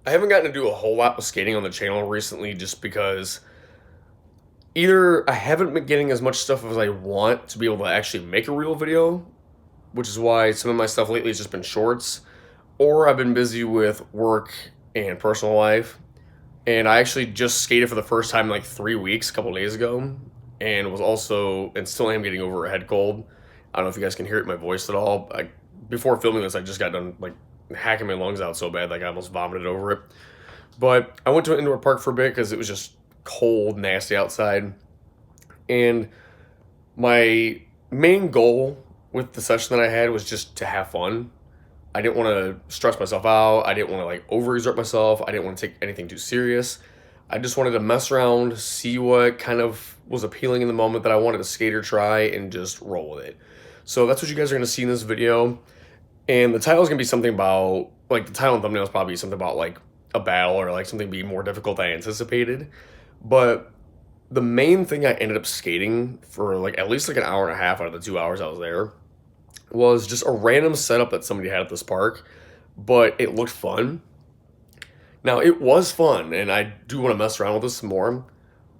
I haven't gotten to do a whole lot with skating on the channel recently just because either I haven't been getting as much stuff as I want to be able to actually make a real video, which is why some of my stuff lately has just been shorts, or I've been busy with work and personal life. And I actually just skated for the first time in like 3 weeks, a couple days ago, and still am getting over a head cold. I don't know if you guys can hear it in my voice at all. Before filming this, I just got done like hacking my lungs out so bad, like I almost vomited over it. But I went to an indoor park for a bit because it was just cold, nasty outside. And my main goal with the session that I had was just to have fun. I didn't want to stress myself out. I didn't want to like overexert myself. I didn't want to take anything too serious. I just wanted to mess around, see what kind of was appealing in the moment that I wanted to skate or try, and just roll with it. So that's what you guys are going to see in this video. And the title is going to be something about, like the title and thumbnail is probably something about like a battle or like something being more difficult than I anticipated. But the main thing I ended up skating for like at least like an hour and a half out of the 2 hours I was there was just a random setup that somebody had at this park, but it looked fun. Now, it was fun, and I do want to mess around with this some more,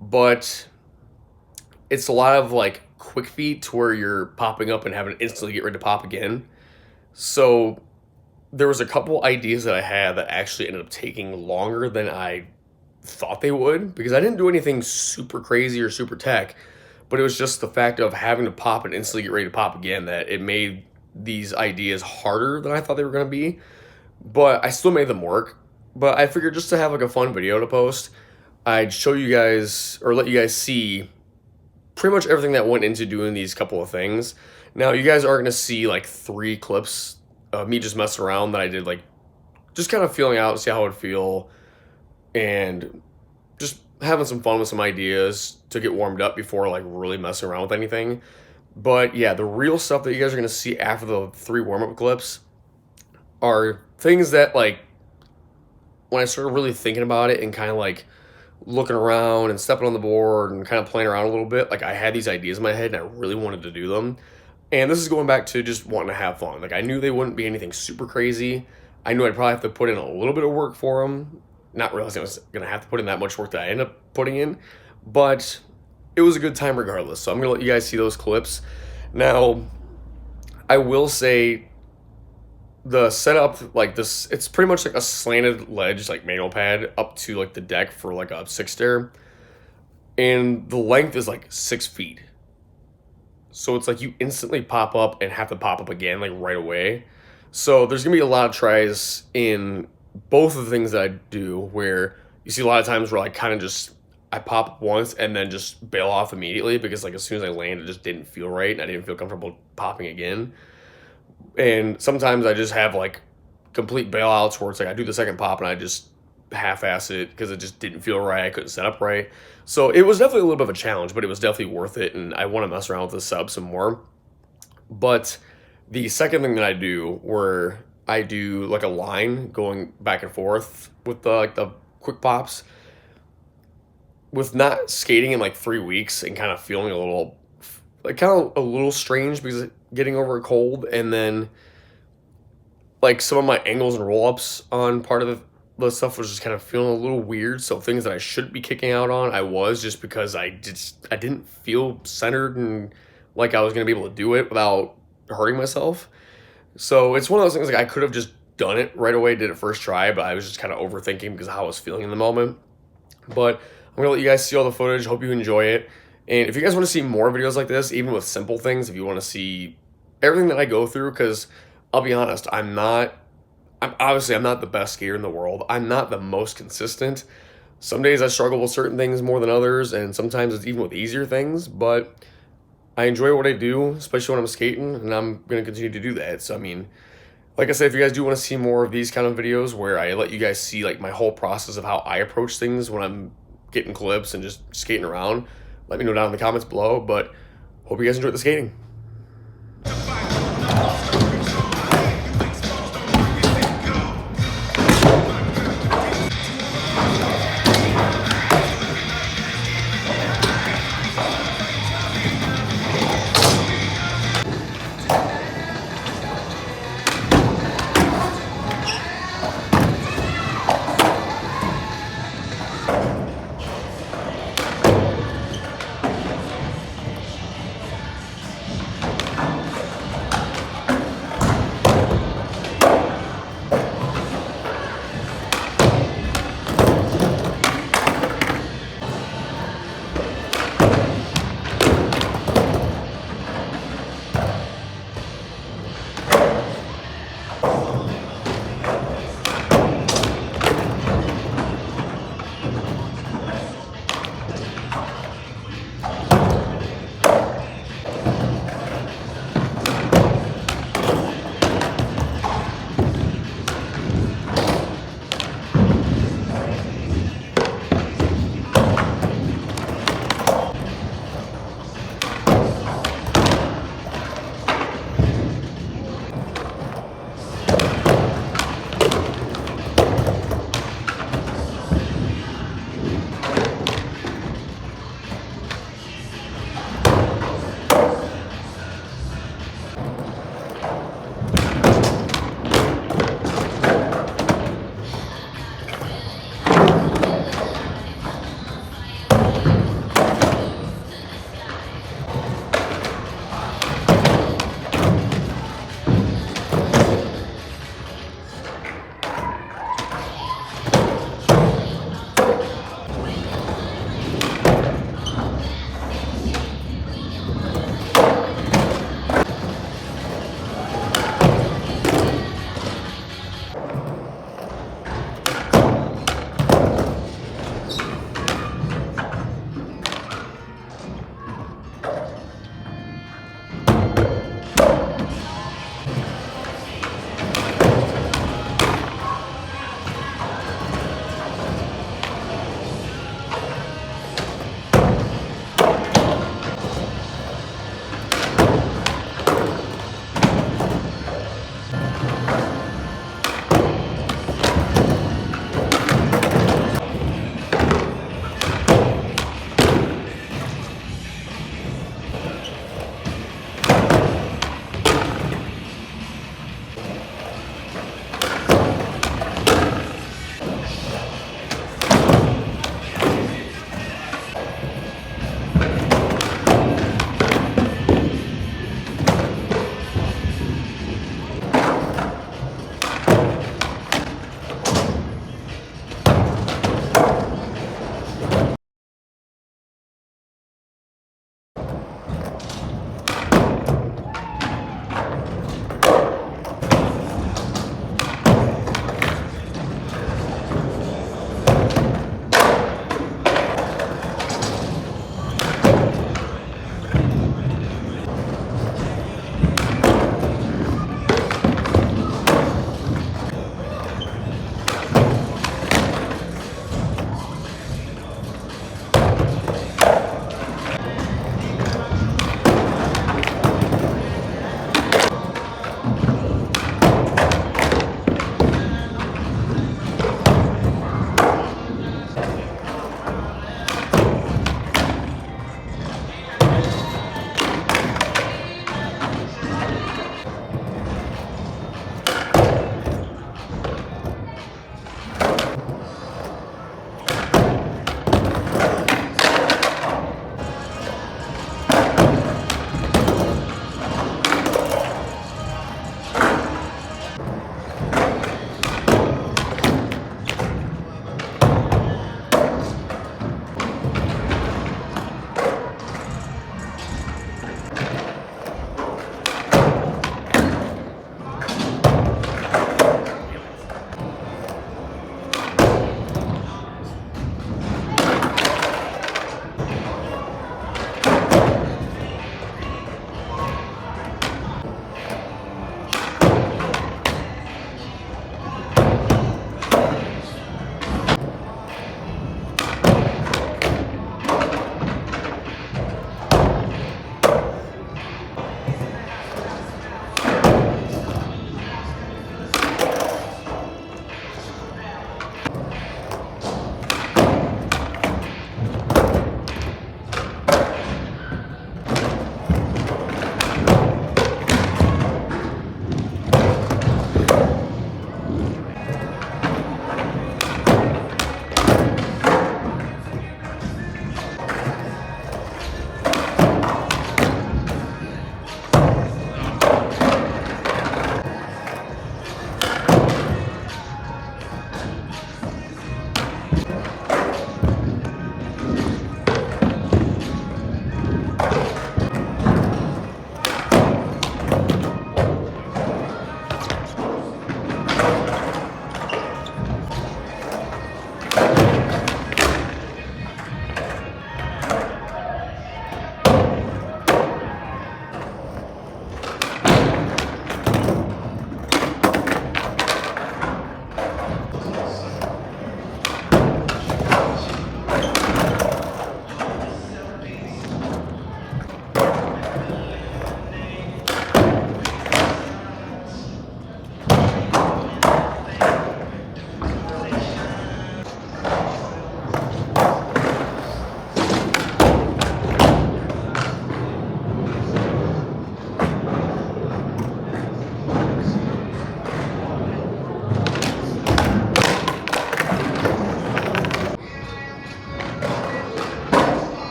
but it's a lot of like quick feet to where you're popping up and having to instantly get ready to pop again. So there was a couple ideas that I had that actually ended up taking longer than I thought they would, because I didn't do anything super crazy or super tech, but it was just the fact of having to pop and instantly get ready to pop again that it made these ideas harder than I thought they were going to be. But I still made them work. But I figured just to have like a fun video to post, I'd show you guys or let you guys see pretty much everything that went into doing these couple of things. Now, you guys are going to see like 3 clips of me just messing around that I did, like just kind of feeling out, see how it would feel, and just having some fun with some ideas to get warmed up before like really messing around with anything. But yeah, the real stuff that you guys are going to see after the 3 warm-up clips are things that, like, when I started really thinking about it and kind of like looking around and stepping on the board and kind of playing around a little bit, like I had these ideas in my head and I really wanted to do them. And this is going back to just wanting to have fun. Like I knew they wouldn't be anything super crazy. I knew I'd probably have to put in a little bit of work for them, not realizing I was going to have to put in that much work that I ended up putting in. But it was a good time regardless. So I'm going to let you guys see those clips. Now, I will say the setup, like this, it's pretty much like a slanted ledge, like manual pad up to like the deck for like a 6-stair. And the length is like 6 feet. So it's like you instantly pop up and have to pop up again like right away. So there's going to be a lot of tries in both of the things that I do where you see a lot of times where I kind of just, I pop up once and then just bail off immediately because like as soon as I land, it just didn't feel right and I didn't feel comfortable popping again. And sometimes I just have like complete bailouts where it's like I do the second pop and I just half-ass it because it just didn't feel right. I couldn't set up right. So it was definitely a little bit of a challenge, but it was definitely worth it. And I want to mess around with this sub some more. But the second thing that I do, where I do like a line going back and forth with the like the quick pops, with not skating in like 3 weeks and kind of feeling a little like kind of a little strange because getting over a cold, and then like some of my angles and roll-ups on part of the stuff was just kind of feeling a little weird. So things that I shouldn't be kicking out on, I was, just because I didn't feel centered and like I was going to be able to do it without hurting myself. So it's one of those things, like I could have just done it right away, did it first try, but I was just kind of overthinking because of how I was feeling in the moment. But I'm going to let you guys see all the footage. Hope you enjoy it. And if you guys want to see more videos like this, even with simple things, if you want to see everything that I go through, because I'll be honest, I'm not the best skater in the world. I'm not the most consistent. Some days I struggle with certain things more than others, and sometimes it's even with easier things, but I enjoy what I do, especially when I'm skating, and I'm going to continue to do that. So, I mean, like I said, if you guys do want to see more of these kind of videos where I let you guys see like my whole process of how I approach things when I'm getting clips and just skating around, let me know down in the comments below. But hope you guys enjoyed the skating.